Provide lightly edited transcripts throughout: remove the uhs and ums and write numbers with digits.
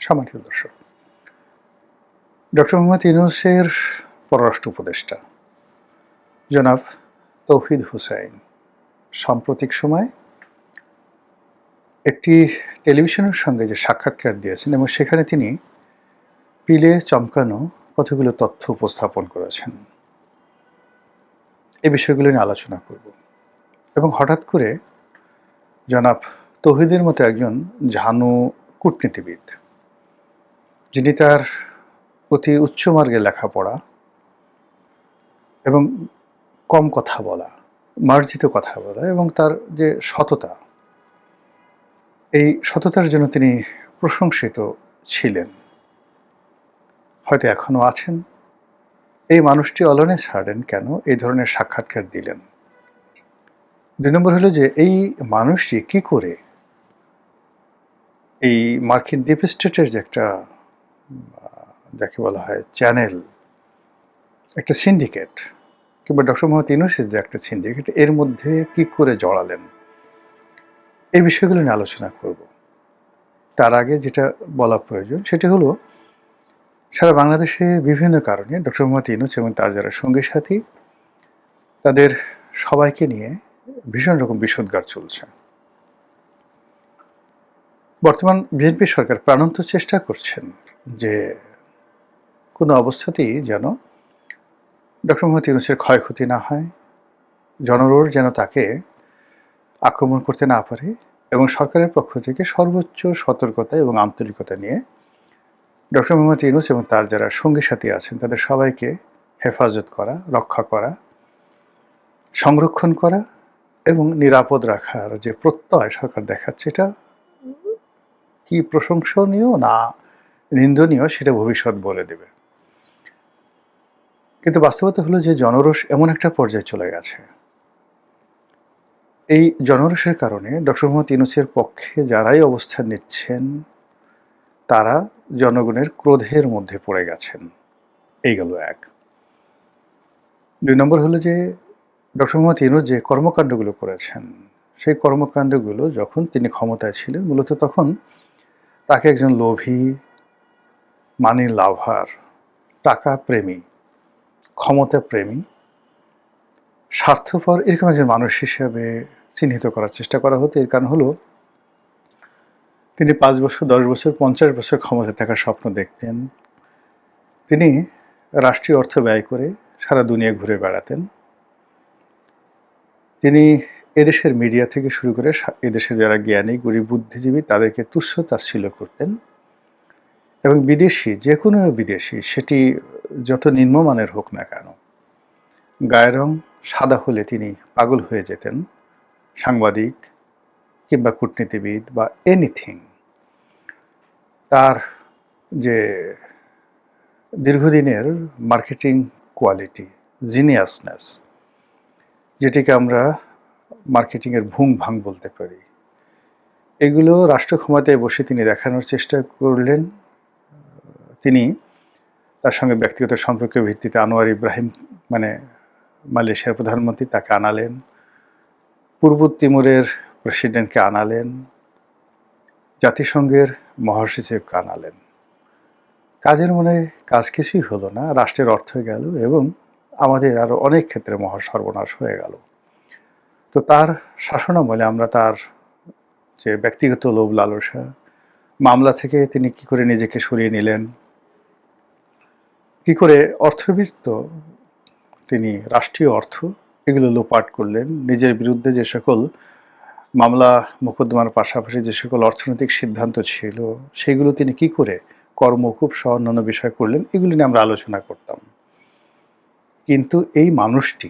সম্মানিত দর্শক, ডক্টর মোহাম্মদ ইউনূসের পররাষ্ট্র উপদেষ্টা জনাব তৌহিদ হুসাইন সাম্প্রতিক সময়ে একটি টেলিভিশনের সঙ্গে যে সাক্ষাৎকার দিয়েছেন এবং সেখানে তিনি পিলে চমকানো কতগুলো তথ্য উপস্থাপন করেছেন, এই বিষয়গুলো নিয়ে আলোচনা করব। এবং হঠাৎ করে জনাব তৌহিদের মতো একজন ঝানু কূটনীতিবিদ, যিনি তার অতি উচ্চমার্গে লেখাপড়া এবং কম কথা বলা, মার্জিত কথা বলা এবং তার যে সততা, এই সততার জন্য তিনি প্রশংসিত ছিলেন, হয়তো এখনো আছেন। এই মানুষটি অলনে ছাড়েন কেন এই ধরনের সাক্ষাৎকার দিলেন? ২ নম্বর হলো যে এই মানুষটি কি করে এই মার্কিন ডিপ স্টেটের যে একটা যাকে বলা হয় চ্যানেল, একটা সিন্ডিকেট, কিংবা ডক্টর মোহাম্মদ ইউনূসের যে একটা সিন্ডিকেট, এর মধ্যে কি করে জড়ালেন, এই বিষয়গুলো নিয়ে আলোচনা করব। তার আগে যেটা বলা প্রয়োজন সেটা হলো, সারা বাংলাদেশে বিভিন্ন কারণে ডক্টর মোহাম্মদ ইউনূস এবং তার যারা সঙ্গী সাথী, তাদের সবাইকে নিয়ে ভীষণ রকম বিষোদ্গার চলছে। বর্তমান বিএনপি সরকার প্রাণান্ত চেষ্টা করছেন যে কোনো অবস্থাতেই যেন ডক্টর মোহাম্মদ ইউনূসের ক্ষয়ক্ষতি না হয়, জনরোষ যেন তাকে আক্রমণ করতে না পারে, এবং সরকারের পক্ষ থেকে সর্বোচ্চ সতর্কতা এবং আন্তরিকতা নিয়ে ডক্টর মোহাম্মদ ইউনূস এবং তার যারা সঙ্গী সাথী আছেন তাদের সবাইকে হেফাজত করা, রক্ষা করা, সংরক্ষণ করা এবং নিরাপদ রাখার যে প্রত্যয় সরকার দেখাচ্ছে, এটা কি প্রশংসনীয় না নিন্দনীয় সেটা ভবিষ্যৎ বলে দেবে। কিন্তু বাস্তবতা হলো যে জনরোষ এমন একটা পর্যায়ে চলে গেছে, এই জনরোষের কারণে ডক্টর মোহাম্মদ ইউনূসের পক্ষে যারাই অবস্থান নিচ্ছেন তারা জনগণের ক্রোধের মধ্যে পড়ে গেছেন। এই গেল এক। ২ নম্বর হলো যে ডক্টর মোহাম্মদ ইউনূস যে কর্মকাণ্ডগুলো করেছেন, সেই কর্মকাণ্ডগুলো যখন তিনি ক্ষমতায় ছিলেন, মূলত তখন তাকে একজন লোভী, মানি লাভার, টাকা প্রেমী, ক্ষমতা প্রেমী, স্বার্থপর এরকম একজন মানুষ হিসেবে চিহ্নিত করার চেষ্টা করা হতো। এর কারণ হলো তিনি ৫ বছর, ১০ বছর, ৫০ বছর ক্ষমতায় থাকার স্বপ্ন দেখতেন। তিনি রাষ্ট্রীয় অর্থ ব্যয় করে সারা দুনিয়া ঘুরে বেড়াতেন। তিনি এদেশের মিডিয়া থেকে শুরু করে এদেশের যারা জ্ঞানী, গরিব, বুদ্ধিজীবী তাদেরকে তুচ্ছ তাচ্ছিল্য করতেন, এবং বিদেশি, যে কোনো বিদেশি, সেটি যত নিম্নমানের হোক না কেন, গায়ের রং সাদা হলে তিনি পাগল হয়ে যেতেন। সাংবাদিক কিংবা কূটনীতিবিদ বা এনিথিং, তার যে দীর্ঘদিনের মার্কেটিং কোয়ালিটি, জিনিয়াসনেস, যেটিকে আমরা মার্কেটিংয়ের ভুং ভাং বলতে পারি, এগুলো রাষ্ট্র ক্ষমতায় বসে তিনি দেখানোর চেষ্টা করলেন। তিনি তার সঙ্গে ব্যক্তিগত সম্পর্কের ভিত্তিতে আনোয়ার ইব্রাহিম, মানে মালয়েশিয়ার প্রধানমন্ত্রী, তাকে আনালেন, পূর্ব তিমুরের প্রেসিডেন্টকে আনালেন, জাতিসংঘের মহাসচিবকে আনালেন। কাজের মনে কাজ কিছুই হলো না, রাষ্ট্রের অর্থ গেল এবং আমাদের আরো অনেক ক্ষেত্রে মহা সর্বনাশ হয়ে গেল। তো তার শাসনামলে আমরা তার যে ব্যক্তিগত লোভ লালসা, মামলা থেকে তিনি কি করে নিজেকে সরিয়ে নিলেন, কি করে অর্থবিত্ত তিনি রাষ্ট্রীয় অর্থ এগুলো লোপাট করলেন, নিজের বিরুদ্ধে যে সকল মামলা মোকদ্দমার পাশাপাশি যে সকল অর্থনৈতিক সিদ্ধান্ত ছিল সেগুলো তিনি কি করে কর্মকুব সহ অন্যান্য বিষয় করলেন, এগুলো নিয়ে আমরা আলোচনা করতাম। কিন্তু এই মানুষটি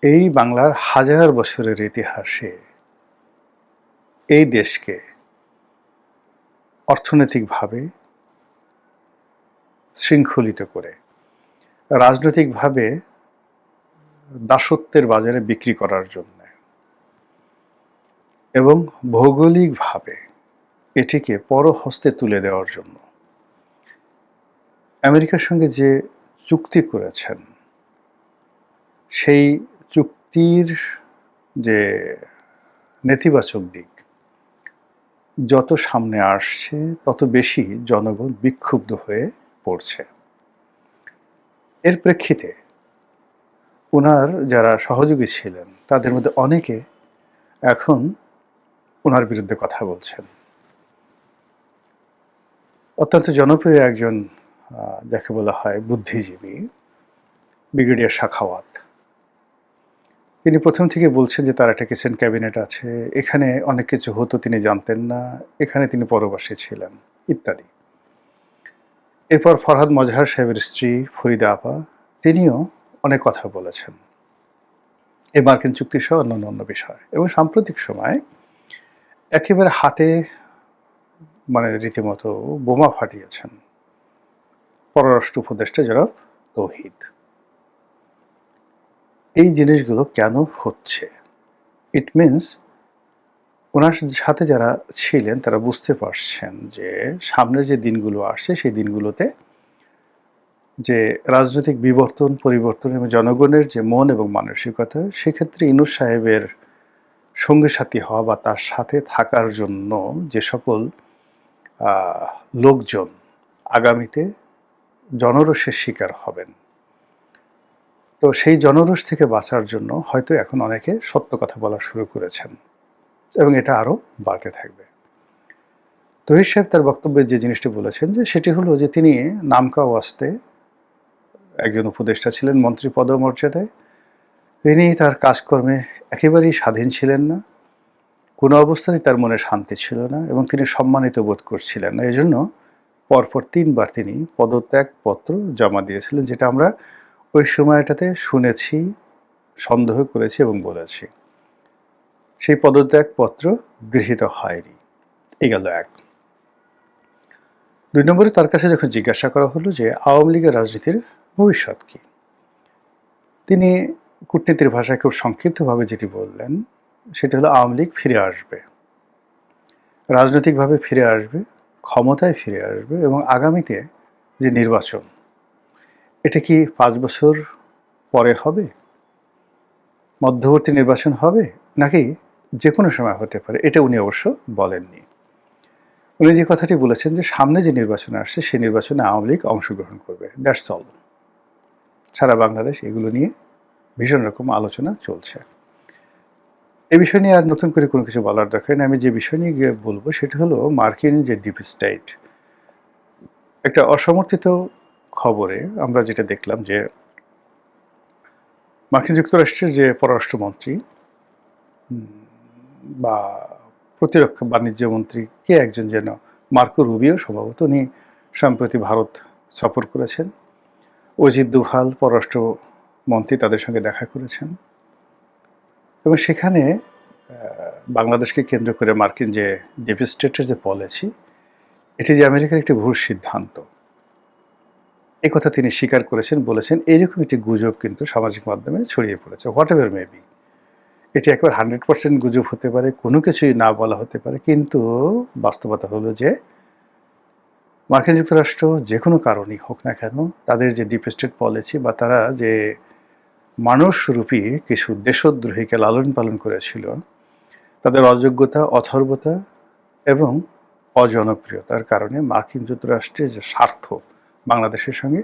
এই বাংলার হাজার বছরের ইতিহাসে এই দেশকে অর্থনৈতিকভাবে শৃঙ্খলিত করে, রাজনৈতিকভাবে দাসত্বের বাজারে বিক্রি করার জন্য এবং ভৌগোলিকভাবে এটিকে পরহস্তে তুলে দেওয়ার জন্য আমেরিকার সঙ্গে যে চুক্তি করেছেন, সেই চুক্তির যে নেতিবাচক দিক, যত সামনে আসছে তত বেশি জনগণ বিক্ষুব্ধ হয়ে পড়ছে। এর প্রেক্ষিতে উনার যারা সহযোগী ছিলেন তাদের মধ্যে অনেকে এখন উনার বিরুদ্ধে কথা বলছেন। অত্যন্ত জনপ্রিয় একজন যাকে বলা হয় বুদ্ধিজীবী ব্রিগেডিয়ার সাখাওয়াত, তিনি প্রথম থেকে বলছেন যে তার একটা কিচেন ক্যাবিনেট আছে, এখানে অনেক কিছু হতো তিনি জানতেন না, এখানে তিনি পরবাসী ছিলেন ইত্যাদি। এরপর ফরহাদ মজহার সাহেবের স্ত্রী ফরিদা আপা, তিনিও অনেক কথা বলেছেন এই মার্কিন চুক্তি সহ অন্যান্য বিষয়। এবং সাম্প্রতিক সময় একেবারে হাটে মানে রীতিমতো বোমা ফাটিয়েছেন পররাষ্ট্র উপদেষ্টা জনাব তৌহিদ। এই জিনিসগুলো কেন হচ্ছে? ইট মিনস ওনার সাথে যারা ছিলেন তারা বুঝতে পারছেন যে সামনের যে দিনগুলো আসছে সেই দিনগুলোতে যে রাজনৈতিক বিবর্তন পরিবর্তন এবং জনগণের যে মন এবং মানসিকতা, সেক্ষেত্রে ইউনূস সাহেবের সঙ্গী সাথী হওয়া বা তার সাথে থাকার জন্য যে সকল লোকজন আগামীতে জনরোষের শিকার হবেন, তো সেই জনরোষ থেকে বাঁচার জন্য হয়তো এখন অনেকে সত্য কথা বলা শুরু করেছেন এবং এটা আরও বাড়তে থাকবে। তৌহিদ সাহেব তার বক্তব্যে যে জিনিসটি বলেছেন যে সেটি হলো যে তিনি নামকা ওয়াস্তে একজন উপদেষ্টা ছিলেন মন্ত্রী পদমর্যাদায়, তিনি তার কাজকর্মে একেবারেই স্বাধীন ছিলেন না, কোনো অবস্থাতেই তার মনে শান্তি ছিল না এবং তিনি সম্মানিত বোধ করছিলেন না। এই জন্য পরপর ৩ বার তিনি পদত্যাগপত্র জমা দিয়েছিলেন, যেটা আমরা ওই সময়টাতে শুনেছি, সন্দেহ করেছি এবং বলেছি। সেই পদত্যাগপত্র গৃহীত হয়নি। এই গেল এক। ২ নম্বরে তার কাছে যখন জিজ্ঞাসা করা হলো যে আওয়ামী লীগের রাজনীতির ভবিষ্যৎ কি, তিনি কূটনীতির ভাষায় খুব সংক্ষিপ্তভাবে যেটি বললেন সেটা হলো আওয়ামী লীগ ফিরে আসবে, রাজনৈতিকভাবে ফিরে আসবে, ক্ষমতায় ফিরে আসবে এবং আগামীতে যে নির্বাচন, এটা কি ৫ বছর পরে হবে, মধ্যবর্তী নির্বাচন হবে, নাকি যে কোনো সময় হতে পারে, এটা উনি অবশ্য বলেননি। উনি যে কথাটি বলেছেন যে সামনে যে নির্বাচন আসছে সেই নির্বাচনে আওয়ামী লীগ অংশগ্রহণ করবে, দ্যাটস অল। সারা বাংলাদেশ এগুলো নিয়ে ভীষণ রকম আলোচনা চলছে। এই বিষয় নিয়ে আর নতুন করে কোনো কিছু বলার দরকার নেই। আমি যে বিষয় নিয়ে গিয়ে বলবো সেটা হলো মার্কিন যে ডিপ স্টেট, একটা অসমর্থিত খবরে আমরা যেটা দেখলাম যে মার্কিন যুক্তরাষ্ট্রের যে পররাষ্ট্রমন্ত্রী বা প্রতিরক্ষা বাণিজ্য মন্ত্রী কে একজন যেন, মার্কো রুবিও সম্ভবত, উনি সম্প্রতি ভারত সফর করেছেন। অজিত দোভাল পররাষ্ট্রমন্ত্রী তাদের সঙ্গে দেখা করেছেন এবং সেখানে বাংলাদেশকে কেন্দ্র করে মার্কিন যে ডিপ স্টেটের যে পলিসি, এটি যে আমেরিকার একটি ভুল সিদ্ধান্ত, এই কথা তিনি স্বীকার করেছেন, বলেছেন এরকম একটি গুজব কিন্তু সামাজিক মাধ্যমে ছড়িয়ে পড়েছে। হোয়াট এভার মেবি, এটি একবার 100% গুজব হতে পারে, কোনো কিছুই না বলা হতে পারে, কিন্তু বাস্তবতা হলো যে মার্কিন যুক্তরাষ্ট্র যে কোনো কারণেই হোক না কেন, তাদের যে ডিপ স্টেট পলিসি বা তারা যে মানুষরূপী কিছু দেশদ্রোহীকে লালন পালন করেছিল, তাদের অযোগ্যতা, অথর্বতা এবং অজনপ্রিয়তার কারণে মার্কিন যুক্তরাষ্ট্রের যে স্বার্থ বাংলাদেশের সঙ্গে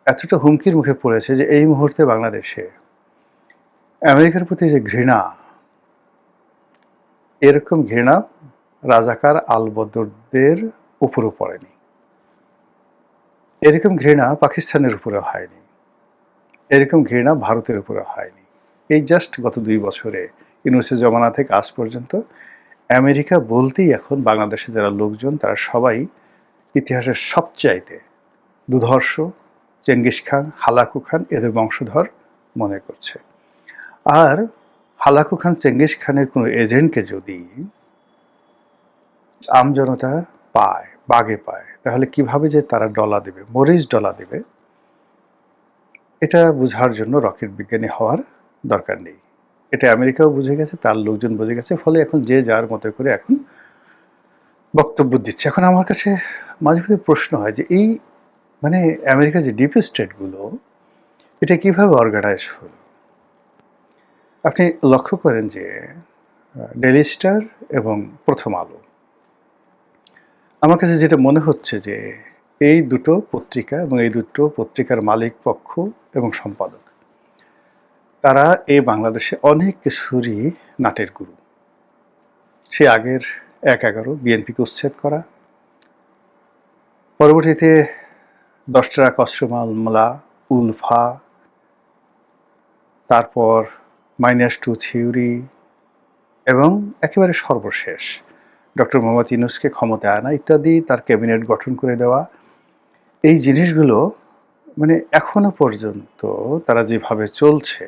এতটা হুমকির মুখে পড়েছে যে এই মুহূর্তে বাংলাদেশে আমেরিকার প্রতি যে ঘৃণা, এরকম ঘৃণা রাজাকার আলবদরদের উপরও পড়েনি, এরকম ঘৃণা পাকিস্তানের উপরে হয়নি, এরকম ঘৃণা ভারতের উপরে হয়নি। এই জাস্ট গত ২ বছরে ইউনূসের জমানা থেকে আজ পর্যন্ত আমেরিকা বলতেই এখন বাংলাদেশে যারা লোকজন তারা সবাই ইতিহাসের সবচাইতে দুর্ধর্ষ চেঙ্গিস খান, হালাকু খান এদের বংশধর মনে করছে। আর হালাকু খান, চেঙ্গিস খানের কোনো এজেন্টকে যদি আমজনতা পায়, বাগে পায়, তাহলে কিভাবে যে তারা ডলা দেবে, মরিচ ডলা দেবে, এটা বোঝার জন্য রকেট বিজ্ঞানী হওয়ার দরকার নেই। এটা আমেরিকাও বুঝে গেছে, তার লোকজন বুঝে গেছে, ফলে এখন যে যার মতো করে এখন বক্তব্য দিচ্ছে। এখন আমার কাছে মাঝে মাঝে প্রশ্ন হয় যে এই মানে আমেরিকার যে ডিপ স্টেটগুলো, এটা কিভাবে অর্গানাইজ হলো? আপনি লক্ষ্য করেন যে ডেইলি স্টার এবং প্রথম আলো আমার কাছে যেটা মনে হচ্ছে যে এই দুটো পত্রিকা এবং এই দুটো পত্রিকার মালিক পক্ষ এবং সম্পাদক তারা এই বাংলাদেশে অনেক কিছুরই নাটের গুরু। সে আগের ১/১১ বিএনপিকে উচ্ছেদ করা, পরবর্তীতে ১০ টাকা কসরত মামলা, উলফা, তারপর -2 থিওরি এবং একেবারে সর্বশেষ ডক্টর মোহাম্মদ ইউনূসকে ক্ষমতায় আনা ইত্যাদি, তার ক্যাবিনেট গঠন করে দেওয়া। এই জিনিসগুলো মানে এখনো পর্যন্ত তারা যেভাবে চলছে,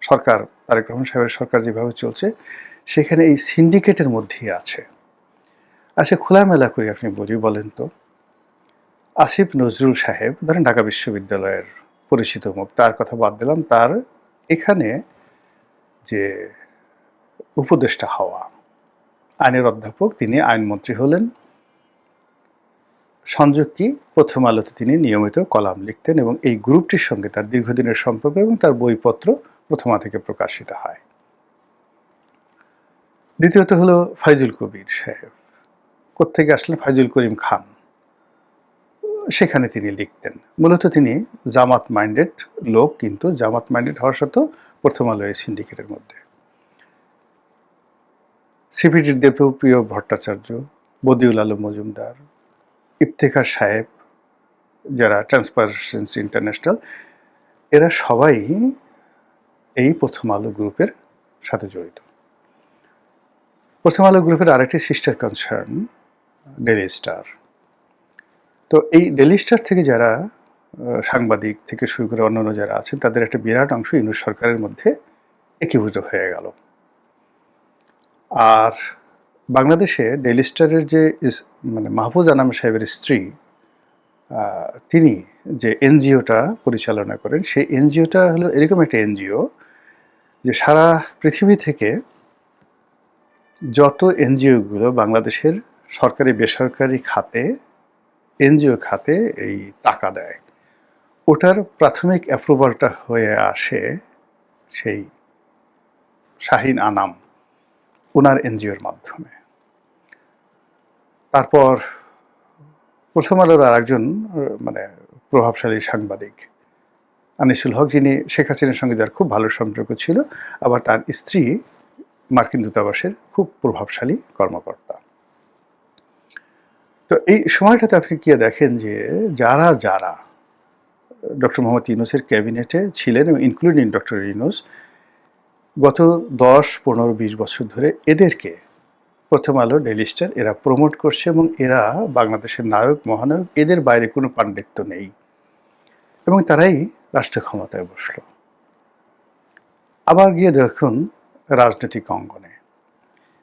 সরকার তারেক রহমান সাহেবের সরকার যেভাবে চলছে, সেখানে এই সিন্ডিকেটের মধ্যেই আছে। আচ্ছা, খোলামেলা করে আপনি বলেন তো, আসিফ নজরুল সাহেব ধরেন ঢাকা বিশ্ববিদ্যালয়ের পরিচিত মুখ, তার কথা বাদ দিলাম, তার এখানে যে উপদেষ্টা হওয়া, আইনের অধ্যাপক, তিনি আইনমন্ত্রী হলেন। সংযোগ কি, প্রথম আলোতে তিনি নিয়মিত কলাম লিখতেন এবং এই গ্রুপটির সঙ্গে তার দীর্ঘদিনের সম্পর্ক এবং তার বইপত্র প্রথম আলো থেকে প্রকাশিত হয়। দ্বিতীয়ত হলো ফাইজুল কবির সাহেব, কোত্থেকে আসলেন, ফাইজুল করিম খান, সেখানে তিনি লিখতেন। মূলত তিনি জামাত মাইন্ডেড লোক, কিন্তু জামাত মাইন্ডেড হওয়ার সত্ত্বেও প্রথম আলো এই সিন্ডিকেটের মধ্যে। সিপিডির দেবপ্রিয় ভট্টাচার্য, বদিউল আলম মজুমদার, ইফতেখার সাহেব, যারা ট্রান্সপারেন্সি ইন্টারন্যাশনাল, এরা সবাই এই প্রথম আলো গ্রুপের সাথে জড়িত। প্রথম আলো গ্রুপের আরেকটি সিস্টার কনসার্ন ডেইলি স্টার। তো এই ডেইলি স্টার থেকে যারা সাংবাদিক থেকে শুরু করে অন্যান্য যারা আছেন, তাদের একটা বিরাট অংশ ইউনূস সরকারের মধ্যে একীভূত হয়ে গেল। আর বাংলাদেশে ডেইলি স্টারের যে মানে মাহফুজ আনাম সাহেবের স্ত্রী, তিনি যে এনজিওটা পরিচালনা করেন, সেই এনজিওটা হলো এরকম একটা এনজিও যে সারা পৃথিবী থেকে যত এনজিওগুলো বাংলাদেশের সরকারি বেসরকারি খাতে, এনজিও খাতে এই টাকা দেয়, ওটার প্রাথমিক অ্যাপ্রুভালটা হয়ে আসে সেই শাহিন আনাম, ওনার এনজিওর মাধ্যমে। তারপর প্রথম আলোর আর একজন মানে প্রভাবশালী সাংবাদিক আনিসুল হক, যিনি শেখ হাসিনার সঙ্গে যার খুব ভালো সম্পর্ক ছিল, আবার তার স্ত্রী মার্কিন দূতাবাসের খুব প্রভাবশালী কর্মকর্তা। তো এই সময়টাতে আপনি কি দেখেন যে যারা যারা ডক্টর মোহাম্মদ ইউনূসের ক্যাবিনেটে ছিলেন এবং ইনক্লুডিং ডক্টর ইউনূস, গত 10-15-20 বছর ধরে এদেরকে প্রথম আলো, ডেইলি স্টার এরা প্রমোট করছে এবং এরা বাংলাদেশের নায়ক মহানায়ক, এদের বাইরে কোনো পাণ্ডিত্য নেই এবং তারাই রাষ্ট্র ক্ষমতায় বসল। আবার গিয়ে দেখুন রাজনৈতিক অঙ্গনে,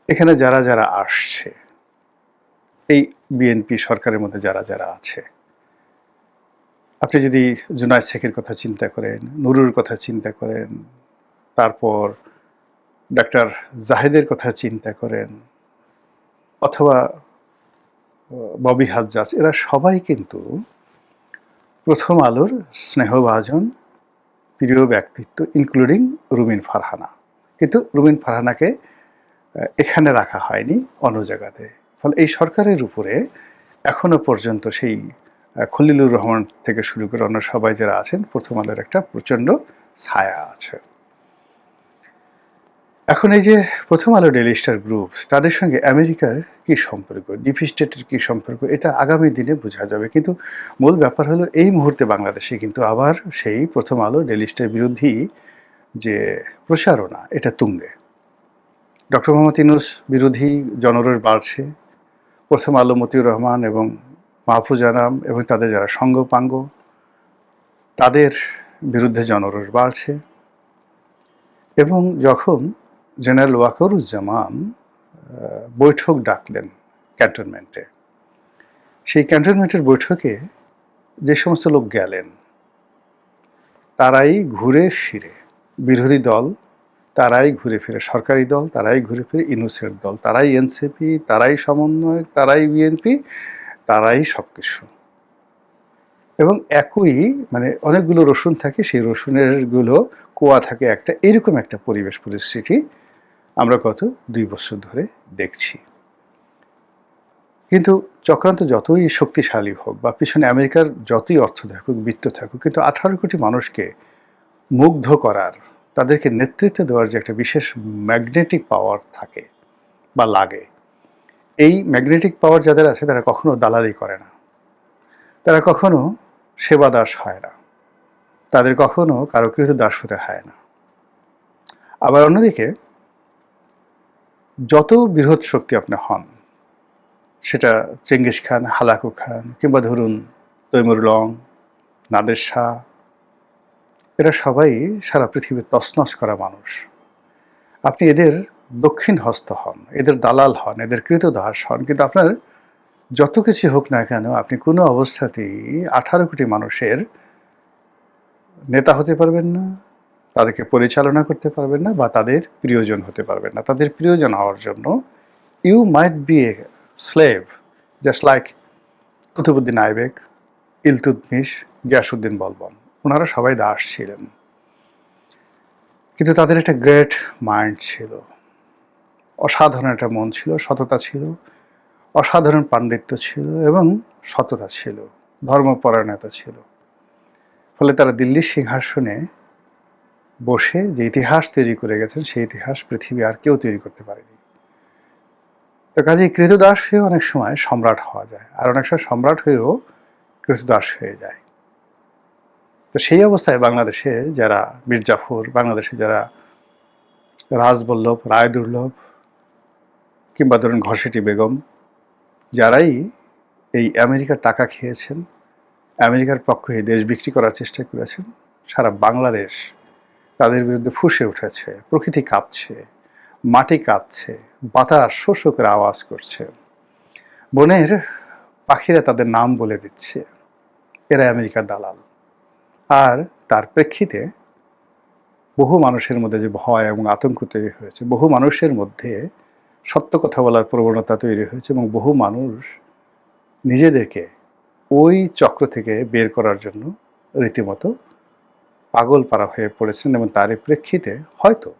এখানে যারা যারা আসছে, এই বিএনপি সরকারের মধ্যে যারা যারা আছে, আপনি যদি জুনায়েদ শেখের কথা চিন্তা করেন, নুরুর কথা চিন্তা করেন, তারপর ডাক্তার জাহেদের কথা চিন্তা করেন, অথবা ববি হাজ্জাজ, এরা সবাই কিন্তু প্রথম আলোর স্নেহভাজন প্রিয় ব্যক্তিত্ব, ইনক্লুডিং রুমিন ফারহানা। কিন্তু রুমিন ফারহানাকে এখানে রাখা হয়নি, অন্য জায়গাতে। ফলে এই সরকারের উপরে এখনো পর্যন্ত সেই খলিলুর রহমান থেকে শুরু করে অন্য সবাই যারা আছেন, প্রথম আলোর একটা প্রচণ্ড ছায়া আছে। এখন এই যে প্রথম আলো, ডেইলি স্টার গ্রুপ, তাদের সঙ্গে আমেরিকার কি সম্পর্ক, ডিপ স্টেটের কি সম্পর্ক, এটা আগামী দিনে বোঝা যাবে। কিন্তু মূল ব্যাপার হলো এই মুহূর্তে বাংলাদেশে কিন্তু আবার সেই প্রথম আলো, ডেইলি স্টার বিরোধী যে প্রচারণা, এটা তুঙ্গে। ডক্টর মোহাম্মদ ইউনূস বিরোধী জনরোষ বাড়ছে। প্রথম আলো, মতিউর রহমান এবং মাহফুজ আনাম এবং তাদের যারা সঙ্গপাঙ্গ, তাদের বিরুদ্ধে জনরোষ বাড়ছে। এবং যখন জেনারেল ওয়াকারুজ্জামান বৈঠক ডাকলেন ক্যান্টনমেন্টে, সেই ক্যান্টনমেন্টের বৈঠকে যে সমস্ত লোক গেলেন, তারাই ঘুরে ফিরে বিরোধী দল, তারাই ঘুরে ফিরে সরকারি দল, তারাই ঘুরে ফিরে ইউনূসের দল, তারাই এনসিপি, তারাই সমন্বয়ক, তারাই বিএনপি, তারাই সবকিছু। এবং একই মানে অনেকগুলো রসুন থাকে, সেই রসুনের গুলো কোয়া থাকে একটা, এরকম একটা পরিবেশ পরিস্থিতি আমরা গত 2 বছর ধরে দেখছি। কিন্তু চক্রান্ত যতই শক্তিশালী হোক বা পিছনে আমেরিকার যতই অর্থ থাকুক, বিত্ত থাকুক, কিন্তু 18 কোটি মানুষকে মুগ্ধ করার, তাদেরকে নেতৃত্ব দেওয়ার যে একটা বিশেষ ম্যাগনেটিক পাওয়ার থাকে বা লাগে, এই ম্যাগনেটিক পাওয়ার যাদের আছে তারা কখনো দালালি করে না, তারা কখনো সেবাদাস হয় না, তাদের কখনো কারো কৃতদাস হতে হয় না। আবার অন্যদিকে যত বৃহৎ শক্তি আপনি হন, সেটা চেঙ্গিস খান, হালাকু খান, কিংবা ধরুন তৈমুর লং, নাদের শাহ, এরা সবাই সারা পৃথিবীর তছনছ করা মানুষ। আপনি এদের দক্ষিণ হস্ত হন, এদের দালাল হন, এদের কৃতদাস হন, কিন্তু আপনার যত কিছু হোক না কেন আপনি কোনো অবস্থাতেই 18 কোটি মানুষের নেতা হতে পারবেন না, তাদেরকে পরিচালনা করতে পারবেন না, বা তাদের প্রিয়জন হতে পারবেন না। তাদের প্রিয়জন হওয়ার জন্য you might be a slave, just like Qutubuddin Aibak, Iltutmish, Ghiyasuddin Balban. ওনারা সবাই দাস ছিলেন, কিন্তু তাদের একটা গ্রেট মাইন্ড ছিল, অসাধারণ একটা মন ছিল, সততা ছিল, অসাধারণ পাণ্ডিত্য ছিল এবং সততা ছিল, ধর্মপরায়ণতা ছিল। ফলে তারা দিল্লির সিংহাসনে বসে যে ইতিহাস তৈরি করে গেছেন, সেই ইতিহাস পৃথিবী আর কেউ তৈরি করতে পারেনি। তো কাজেই কৃতদাস হয়ে অনেক সময় সম্রাট হওয়া যায়, আর অনেক সময় সম্রাট হয়েও কৃতদাস হয়ে যায়। তো সেই অবস্থায় বাংলাদেশে যারা মীর জাফর, বাংলাদেশে যারা রাজবল্লভ, রায়দুর্লভ, কিংবা ধরুন ঘসেটি বেগম, যারাই এই আমেরিকার টাকা খেয়েছেন, আমেরিকার পক্ষে দেশ বিক্রি করার চেষ্টা করেছেন, সারা বাংলাদেশ তাদের বিরুদ্ধে ফুঁসে উঠেছে। প্রকৃতি কাঁপছে, মাটি কাঁপছে, বাতাস শো শো করে আওয়াজ করছে, বনের পাখিরা তাদের নাম বলে দিচ্ছে, এরা আমেরিকার দালাল। আর তার প্রেক্ষিতে বহু মানুষের মধ্যে যে ভয় এবং আতঙ্ক তৈরি হয়েছে, বহু মানুষের মধ্যে সত্য কথা বলার প্রবণতা তৈরি হয়েছে, এবং বহু মানুষ নিজেদেরকে ওই চক্র থেকে বের করার জন্য রীতিমতো পাগল পারা হয়ে পড়েছেন। এবং তারই প্রেক্ষিতে হয়তো